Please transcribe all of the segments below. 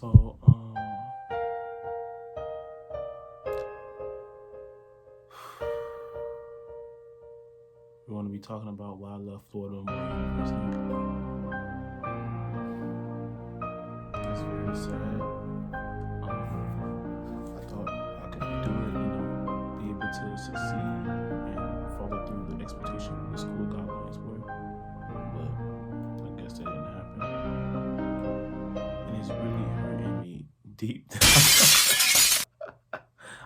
So, we're going to be talking about why I left Florida University. It's very sad. I thought I could do it, be able to succeed and follow through the expectation of the school guidelines were, but I guess that didn't happen. And it's really hurting me deep down.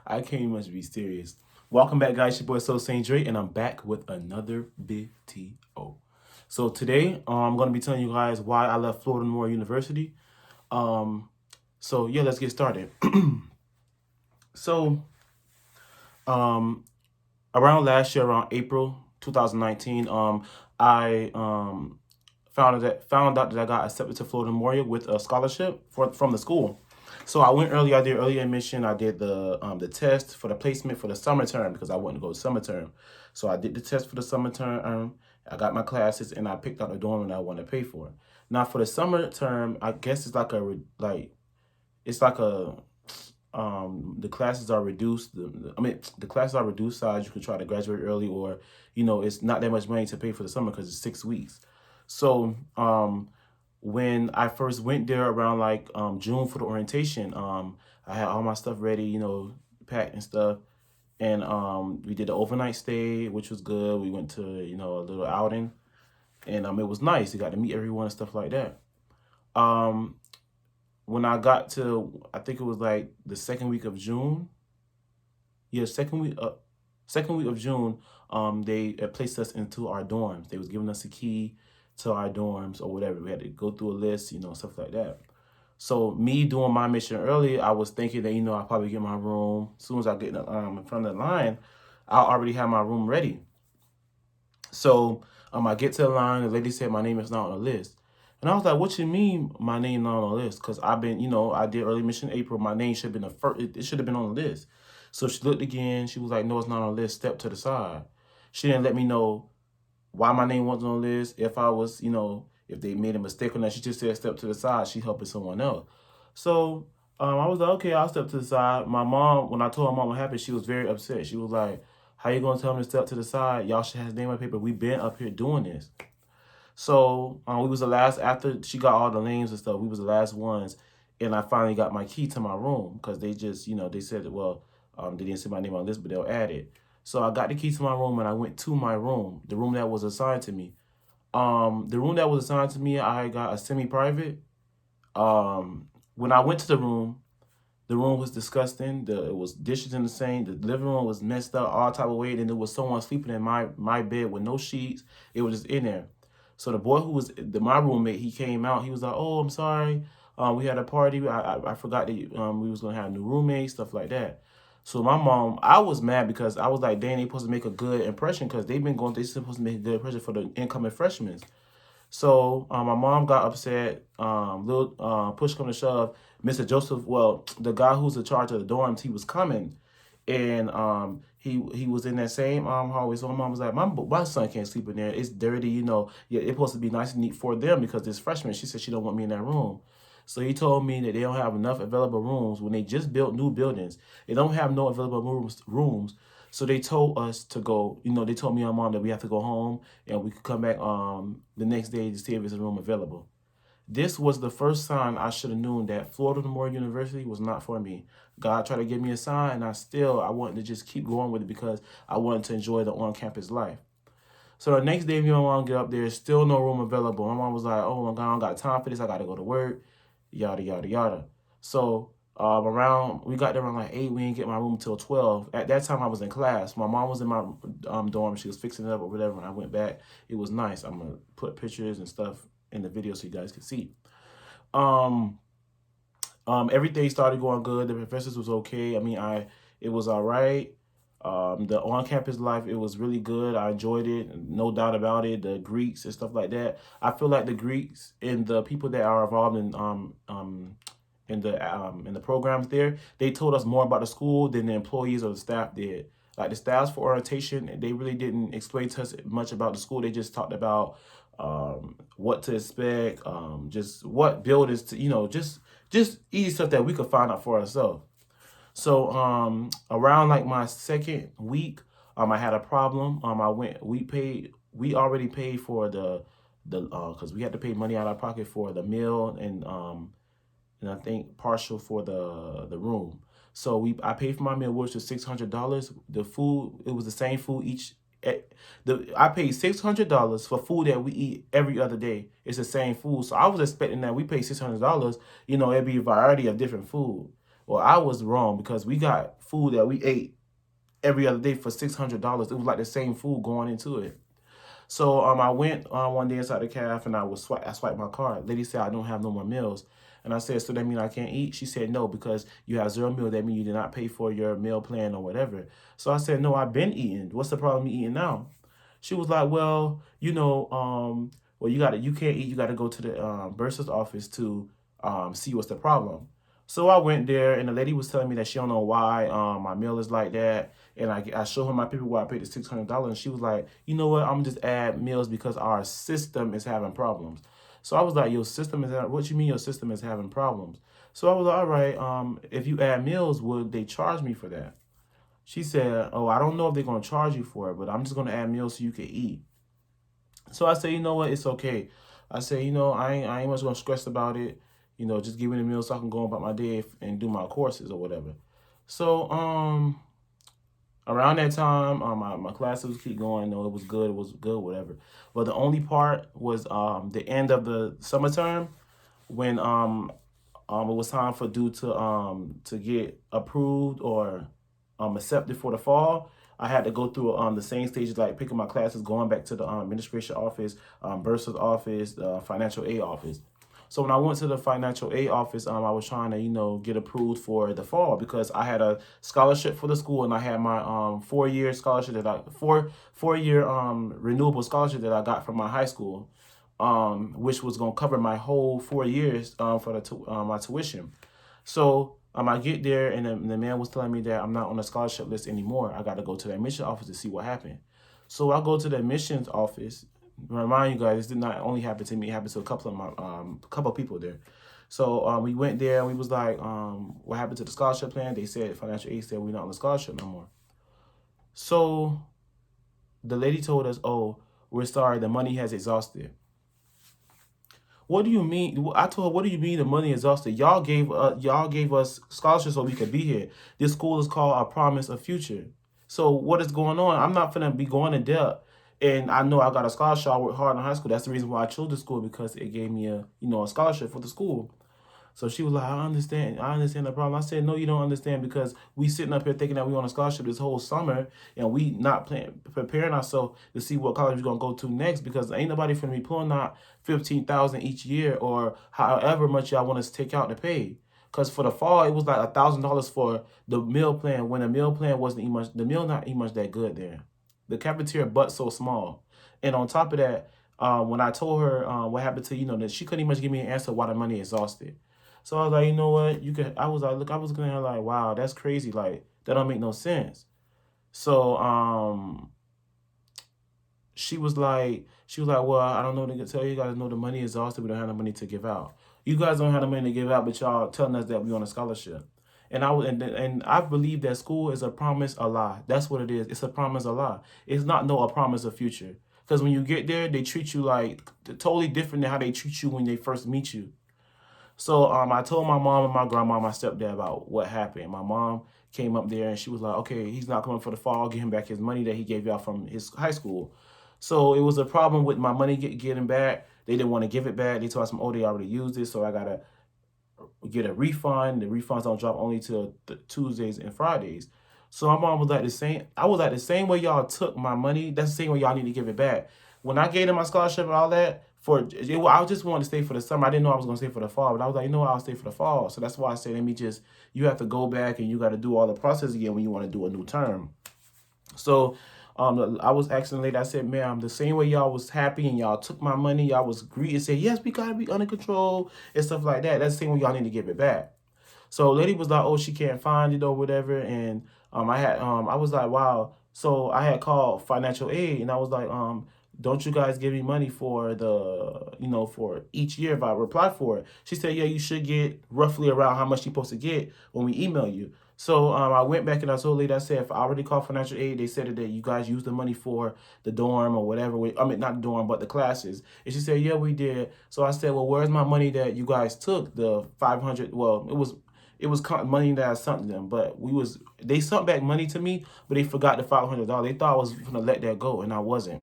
I can't even much be serious. Welcome back, guys. Your boy So Saint Dre, and I'm back with another video. So today, I'm going to be telling you guys why I left Florida Memorial University. So yeah, let's get started. So, around last year, around April 2019, I found out that I got accepted to Florida Memorial with a scholarship from the school. So I went early. I did early admission. I did the test for the placement for the summer term because I wanted to go to summer term. So I did the test for the summer term. I got my classes and I picked out the dorm that I want to pay for. Now for the summer term, I guess it's like the classes are reduced. The classes are reduced size. You can try to graduate early, or it's not that much money to pay for the summer because it's 6 weeks. So when I first went there around like June for the orientation, I had all my stuff ready, packed and stuff. And we did the overnight stay, which was good. We went to, a little outing, and it was nice. You got to meet everyone and stuff like that. When I got to, I think it was like the second week of June. Yeah, second week of June, they placed us into our dorms. They was giving us a key to our dorms or whatever. We had to go through a list, stuff like that. So me doing my mission early, I was thinking that, I'll probably get my room. As soon as I get in front of the line, I'll already have my room ready. So I get to the line, the lady said my name is not on the list. And I was like, what you mean my name not on the list? Because I've been, I did early mission April. My name should have been the first, it should have been on the list. So she looked again. She was like, no, it's not on the list. Step to the side. She didn't let me know why my name wasn't on the list. If I was, if they made a mistake on that. She just said step to the side. She helping someone else. So I was like, okay, I'll step to the side. My mom, when I told my mom what happened, she was very upset. She was like, how you going to tell me to step to the side? Y'all should have his name on paper. We've been up here doing this. So we was the last, after she got all the names and stuff, we was the last ones. And I finally got my key to my room because they just, they said that, well, they didn't see my name on the list, but they'll add it. So I got the key to my room and I went to my room, the room that was assigned to me. The room that was assigned to me, I got a semi-private. When I went to the room was disgusting. It was dishes in the sink. The living room was messed up all type of way. And there was someone sleeping in my bed with no sheets. It was just in there. So the boy who was my roommate, he came out. He was like, oh, I'm sorry. We had a party. I forgot that we was going to have new roommates, stuff like that. So my mom, I was mad because I was like, dang, they supposed to make a good impression because they're supposed to make a good impression for the incoming freshmen. So my mom got upset. Little push come to shove, Mr. Joseph, well, the guy who's in charge of the dorms, he was coming. And he was in that same hallway. So my mom was like, my son can't sleep in there. It's dirty, Yeah, it's supposed to be nice and neat for them because it's freshmen. She said she don't want me in that room. So he told me that they don't have enough available rooms when they just built new buildings. They don't have no available rooms. So they told us to go, they told me and mom that we have to go home and we could come back the next day to see if there's a room available. This was the first sign I should have known that Florida Memorial University was not for me. God tried to give me a sign, and I wanted to just keep going with it because I wanted to enjoy the on-campus life. So the next day, me and my mom get up there, still no room available. My mom was like, oh my God, I don't got time for this. I got to go to work, yada, yada, yada. So we got there around like 8. We didn't get my room until 12. At that time, I was in class. My mom was in my dorm. She was fixing it up or whatever. When I went back, it was nice. I'm going to put pictures and stuff in the video so you guys can see. Everything started going good. The professors was okay. It was all right. The on-campus life, it was really good. I enjoyed it, no doubt about it. The Greeks and stuff like that. I feel like the Greeks and the people that are involved in the programs there, they told us more about the school than the employees or the staff did. Like the staffs for orientation, they really didn't explain to us much about the school. They just talked about what to expect, just what buildings to, just easy stuff that we could find out for ourselves. So around like my second week, I had a problem. We already paid for the because we had to pay money out of our pocket for the meal and I think partial for the room. So I paid for my meal, which was $600. The food, it was the same food each. eh, I paid $600 for food that we eat every other day. It's the same food, so I was expecting that we pay $600. It'd be a variety of different food. Well, I was wrong because we got food that we ate every other day for $600. It was like the same food going into it. So I went one day inside the cafe and I swiped my card. Lady said I don't have no more meals. And I said, so that mean I can't eat? She said, no, because you have zero meal. That means you did not pay for your meal plan or whatever. So I said, no, I've been eating. What's the problem with eating now? She was like, well, well, you can't eat. You gotta go to the bursar's office to see what's the problem. So I went there, and the lady was telling me that she don't know why my meal is like that. And I showed her my paper where I paid the $600, and she was like, you know what? I'm just add meals because our system is having problems. So I was like, your system is having, what you mean your system is having problems? So I was like, all right, if you add meals, would they charge me for that? She said, oh, I don't know if they're gonna charge you for it, but I'm just gonna add meals so you can eat. So I said, you know what, it's okay. I said, I ain't much gonna stress about it. Just give me the meal so I can go about my day and do my courses or whatever. So around that time, my classes keep going. No, it was good, whatever. But the only part was the end of the summer term when it was time for due to get approved or accepted for the fall. I had to go through the same stages like picking my classes, going back to the administration office, bursar's office, the financial aid office. So when I went to the financial aid office, I was trying to, get approved for the fall because I had a scholarship for the school and I had my 4 year scholarship four-year renewable scholarship that I got from my high school, which was gonna cover my whole 4 years for my tuition. So I get there and the man was telling me that I'm not on the scholarship list anymore. I got to go to the admission office to see what happened. So I go to the admissions office. Remind you guys, this did not only happen to me; it happened to a couple of couple of people there. So we went there and we was like, what happened to the scholarship plan? They said financial aid said we're not on the scholarship no more. So the lady told us, oh, we're sorry, the money has exhausted. What do you mean? I told her, what do you mean the money is exhausted? Y'all gave us scholarships so we could be here. This school is called A Promise of Future. So what is going on? I'm not finna be going in debt. And I know I got a scholarship. I worked hard in high school. That's the reason why I chose the school because it gave me a scholarship for the school. So she was like, I understand the problem. I said, no, you don't understand because we sitting up here thinking that we on a scholarship this whole summer and we not preparing ourselves to see what college we're gonna go to next because ain't nobody finna be pulling out 15,000 each year or however much y'all want us to take out to pay. Cause for the fall it was like $1,000 for the meal plan when the meal plan wasn't even much the meal not even much that good there. The cafeteria but so small. And on top of that, when I told her what happened to that she couldn't even give me an answer why the money exhausted. So I was like, you know what? You could. I was like, look, I was looking at her like, wow, that's crazy. Like that don't make no sense. So she was like, well, I don't know what to tell you. You guys know the money is exhausted. We don't have the money to give out. You guys don't have the money to give out, but y'all telling us that we on a scholarship. And I believe that school is a promise, a lie. That's what it is. It's a promise, a lie. It's not a promise of future. Because when you get there, they treat you like totally different than how they treat you when they first meet you. So I told my mom and my grandma, my stepdad about what happened. My mom came up there and she was like, okay, he's not coming for the fall. Give him back his money that he gave y'all from his high school. So it was a problem with my money getting back. They didn't want to give it back. They told us, oh, they already used it. So I got to get a refund. The refunds don't drop only till Tuesdays and Fridays. So my mom was like the same. I was like the same way y'all took my money. That's the same way y'all need to give it back. When I gave them my scholarship and all that, I just wanted to stay for the summer. I didn't know I was going to stay for the fall, but I was like, I'll stay for the fall. So that's why I said, you have to go back and you got to do all the process again when you want to do a new term. So I was asking the lady, I said, ma'am, the same way y'all was happy and y'all took my money, y'all was greedy and said, yes, we got to be under control and stuff like that. That's the same way y'all need to give it back. So lady was like, oh, she can't find it or whatever. And I was like, wow. So I had called financial aid and I was like, don't you guys give me money for the, for each year if I reply for it? She said, yeah, you should get roughly around how much you're supposed to get when we email you. So I went back and I told lady, I said, if I already called financial aid, they said that you guys used the money for the dorm or whatever. I mean, not the dorm, but the classes. And she said, yeah, we did. So I said, well, where's my money that you guys took? The 500, well, it was money that I sent to them, but they sent back money to me, but they forgot the $500. They thought I was gonna let that go, and I wasn't.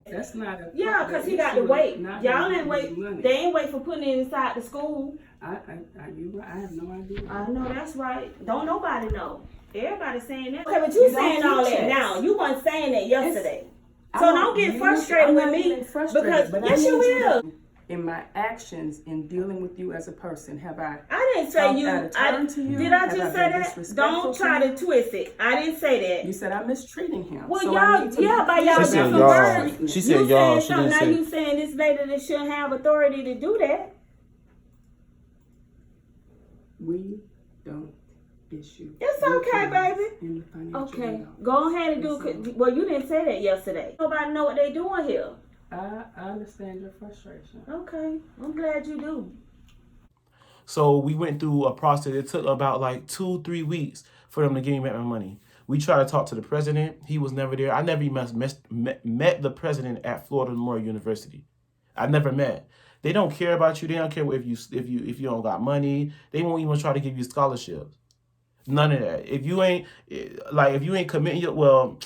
That's not a Yeah, because he got to wait. Y'all ain't wait. They ain't wait for putting it inside the school. I have no idea. I know that's right. Don't nobody know. Everybody saying that. Okay, but you saying all that now. You weren't saying that yesterday. So don't get frustrated with me because yes, you will. In my actions in dealing with you as a person, have I didn't say you. Did I just Have say been that? disrespectful Don't try to twist it. I didn't say that. You said I'm mistreating him. Well, so y'all, by y'all She said different y'all. words. She said y'all. She didn't now say. you saying this lady that shouldn't have authority to do that. We don't issue. It's okay, baby. In the financial Okay, note. go ahead and do. Well, you didn't say that yesterday. Nobody know what they doing here. I understand your frustration. Okay, I'm glad you do. So we went through a process. It took about like 2-3 weeks for them to give me back my money. We tried to talk to the president. He was never there. I never even met the president at Florida Memorial University. I never met. They don't care about you. They don't care if you don't got money. They won't even try to give you scholarships. None of that. If you ain't committing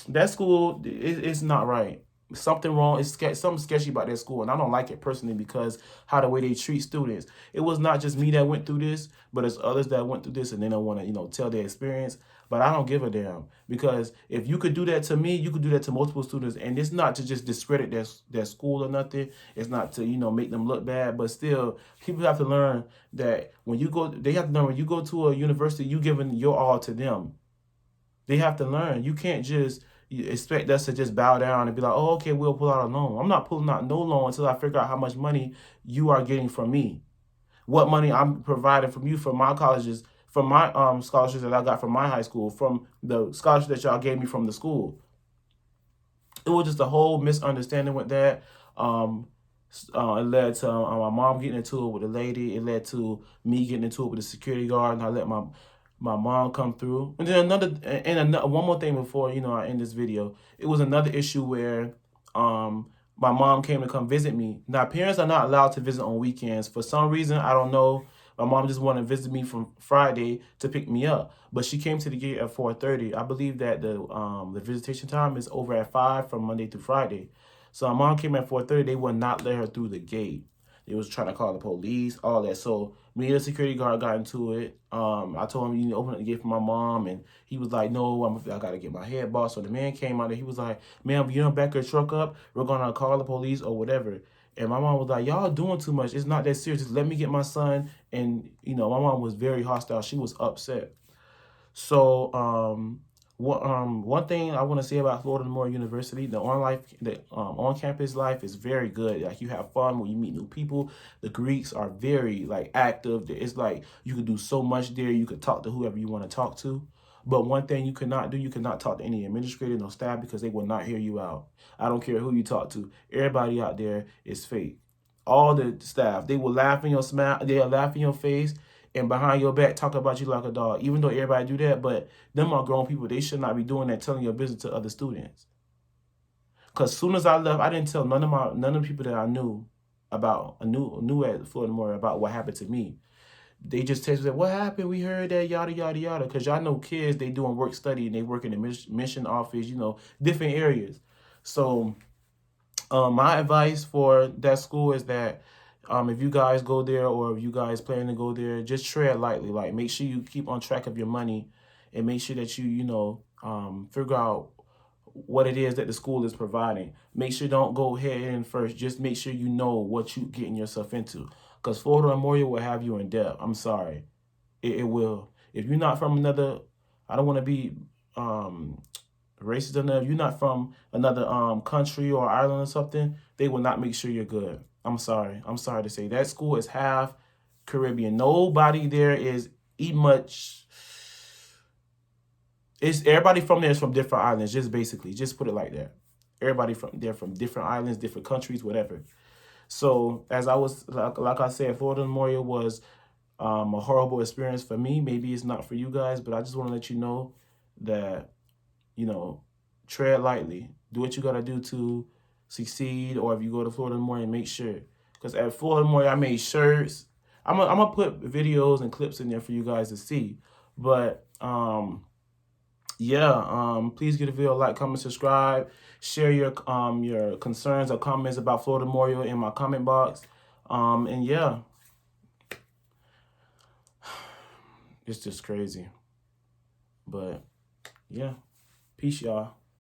that school it's not right. Something wrong. It's something sketchy about that school, and I don't like it personally because how the way they treat students. It was not just me that went through this, but it's others that went through this, and they don't want to tell their experience. But I don't give a damn because if you could do that to me, you could do that to multiple students, and it's not to just discredit their school or nothing. It's not to make them look bad, but still, people have to learn that they have to learn when you go to a university, you giving your all to them. They have to learn. You can't just expect us to just bow down and be like, oh, okay, we'll pull out a loan. I'm not pulling out no loan until I figure out how much money you are getting from me. What money I'm providing from you from my colleges, from my scholarships that I got from my high school, from the scholarship that y'all gave me from the school. It was just a whole misunderstanding with that. It led to my mom getting into it with a lady. It led to me getting into it with a security guard, and I let my mom come through. And then one more thing before I end this video. It was another issue where my mom came to come visit me. Now parents are not allowed to visit on weekends for some reason. I don't know. My mom just wanted to visit me from Friday to pick me up, but she came to the gate at 4:30. I believe that the visitation time is over at 5 from Monday through Friday. So my mom came at 4:30. They would not let her through the gate. They was trying to call the police, all that. So me and the security guard got into it. I told him, you need to open up the gate for my mom. And he was like, no, I got to get my head boss. So the man came out there. He was like, ma'am, if you don't back your truck up, we're going to call the police or whatever. And my mom was like, y'all doing too much. It's not that serious. Just let me get my son. And, my mom was very hostile. She was upset. So one thing I want to say about Florida Memorial University, the on-campus life is very good. Like you have fun when you meet new people. The Greeks are very active. It's like you could do so much there. You could talk to whoever you want to talk to. But one thing you cannot do, you cannot talk to any administrator, no staff, because they will not hear you out. I don't care who you talk to. Everybody out there is fake. All the staff, they will laugh in your smile. They'll laugh in your face and behind your back talk about you like a dog. Even though everybody do that, but them are grown people. They should not be doing that, telling your business to other students. Because as soon as I left, I didn't tell none of the people that I knew knew at Florida Memorial about what happened to me. They just texted, what happened? We heard that, yada, yada, yada. Because y'all know kids, they doing work study and they work in the mission office, different areas. So my advice for that school is that if you guys go there or if you guys plan to go there, just tread lightly. Like make sure you keep on track of your money and make sure that you figure out what it is that the school is providing. Make sure don't go head in first. Just make sure you know what you getting yourself into. Because Florida Memorial will have you in debt. I'm sorry. It will. If you're not from another, I don't want to be racist enough. If you're not from another country or island or something, they will not make sure you're good. I'm sorry. I'm sorry to say that school is half Caribbean. Nobody there is eat much. It's everybody from there is from different islands. Just basically, just put it like that. Everybody from there from different islands, different countries, whatever. So as I was like I said, Florida Memorial was a horrible experience for me. Maybe it's not for you guys, but I just want to let you know that, tread lightly. Do what you got to do to succeed. Or if you go to Florida Memorial, make sure. Because at Florida Memorial, I made shirts. I'm gonna put videos and clips in there for you guys to see. But yeah, please give the video a like, comment, subscribe, share your concerns or comments about Florida Memorial in my comment box. And yeah, it's just crazy. But yeah, peace, y'all.